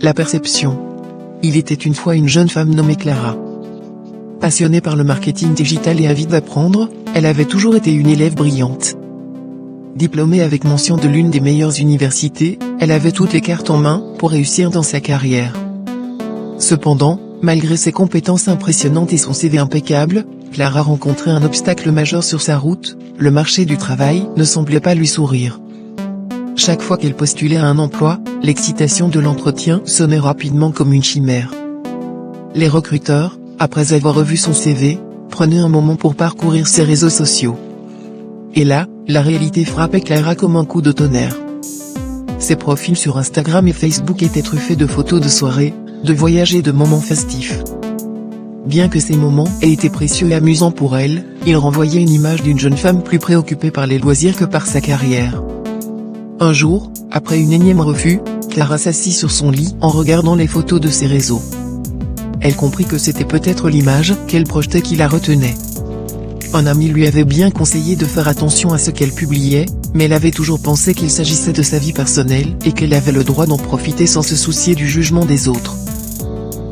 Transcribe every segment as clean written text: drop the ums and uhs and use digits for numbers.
La perception. Il était une fois une jeune femme nommée Clara. Passionnée par le marketing digital et avide d'apprendre, elle avait toujours été une élève brillante. Diplômée avec mention de l'une des meilleures universités, elle avait toutes les cartes en main pour réussir dans sa carrière. Cependant, malgré ses compétences impressionnantes et son CV impeccable, Clara rencontrait un obstacle majeur sur sa route, le marché du travail ne semblait pas lui sourire. Chaque fois qu'elle postulait à un emploi, l'excitation de l'entretien sonnait rapidement comme une chimère. Les recruteurs, après avoir revu son CV, prenaient un moment pour parcourir ses réseaux sociaux. Et là, la réalité frappait Clara comme un coup de tonnerre. Ses profils sur Instagram et Facebook étaient truffés de photos de soirées, de voyages et de moments festifs. Bien que ces moments aient été précieux et amusants pour elle, ils renvoyaient une image d'une jeune femme plus préoccupée par les loisirs que par sa carrière. Un jour, après une énième refus, Clara s'assit sur son lit en regardant les photos de ses réseaux. Elle comprit que c'était peut-être l'image qu'elle projetait qui la retenait. Un ami lui avait bien conseillé de faire attention à ce qu'elle publiait, mais elle avait toujours pensé qu'il s'agissait de sa vie personnelle et qu'elle avait le droit d'en profiter sans se soucier du jugement des autres.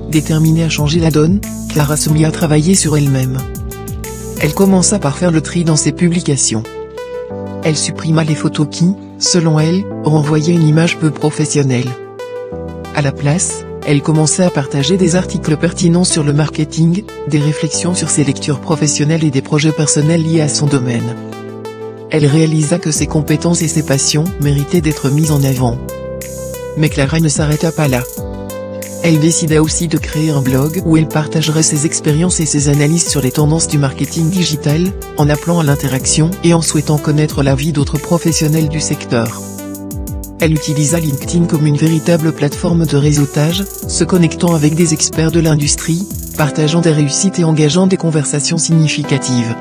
Déterminée à changer la donne, Clara se mit à travailler sur elle-même. Elle commença par faire le tri dans ses publications. Elle supprima les photos qui, selon elle, renvoyaient une image peu professionnelle. À la place, elle commença à partager des articles pertinents sur le marketing, des réflexions sur ses lectures professionnelles et des projets personnels liés à son domaine. Elle réalisa que ses compétences et ses passions méritaient d'être mises en avant. Mais Clara ne s'arrêta pas là. Elle décida aussi de créer un blog où elle partagerait ses expériences et ses analyses sur les tendances du marketing digital, en appelant à l'interaction et en souhaitant connaître l'avis d'autres professionnels du secteur. Elle utilisa LinkedIn comme une véritable plateforme de réseautage, se connectant avec des experts de l'industrie, partageant des réussites et engageant des conversations significatives.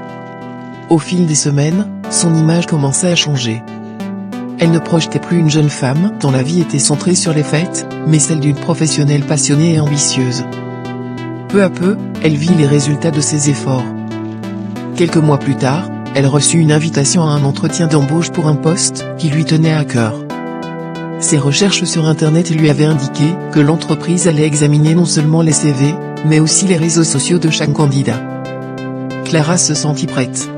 Au fil des semaines, son image commença à changer. Elle ne projetait plus une jeune femme dont la vie était centrée sur les fêtes, mais celle d'une professionnelle passionnée et ambitieuse. Peu à peu, elle vit les résultats de ses efforts. Quelques mois plus tard, elle reçut une invitation à un entretien d'embauche pour un poste qui lui tenait à cœur. Ses recherches sur Internet lui avaient indiqué que l'entreprise allait examiner non seulement les CV, mais aussi les réseaux sociaux de chaque candidat. Clara se sentit prête.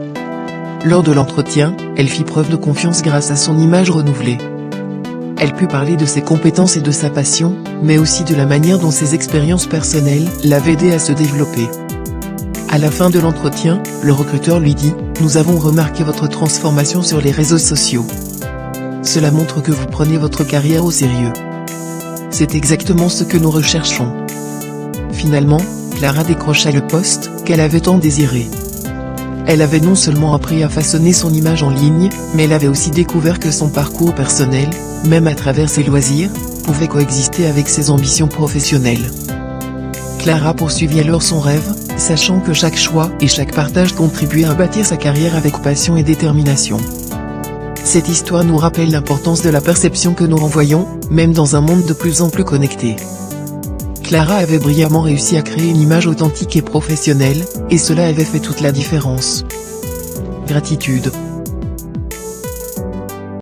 Lors de l'entretien, elle fit preuve de confiance grâce à son image renouvelée. Elle put parler de ses compétences et de sa passion, mais aussi de la manière dont ses expériences personnelles l'avaient aidée à se développer. À la fin de l'entretien, le recruteur lui dit « Nous avons remarqué votre transformation sur les réseaux sociaux. Cela montre que vous prenez votre carrière au sérieux. C'est exactement ce que nous recherchons. » Finalement, Clara décrocha le poste qu'elle avait tant désiré. Elle avait non seulement appris à façonner son image en ligne, mais elle avait aussi découvert que son parcours personnel, même à travers ses loisirs, pouvait coexister avec ses ambitions professionnelles. Clara poursuivit alors son rêve, sachant que chaque choix et chaque partage contribuait à bâtir sa carrière avec passion et détermination. Cette histoire nous rappelle l'importance de la perception que nous renvoyons, même dans un monde de plus en plus connecté. Clara avait brillamment réussi à créer une image authentique et professionnelle, et cela avait fait toute la différence. Gratitude.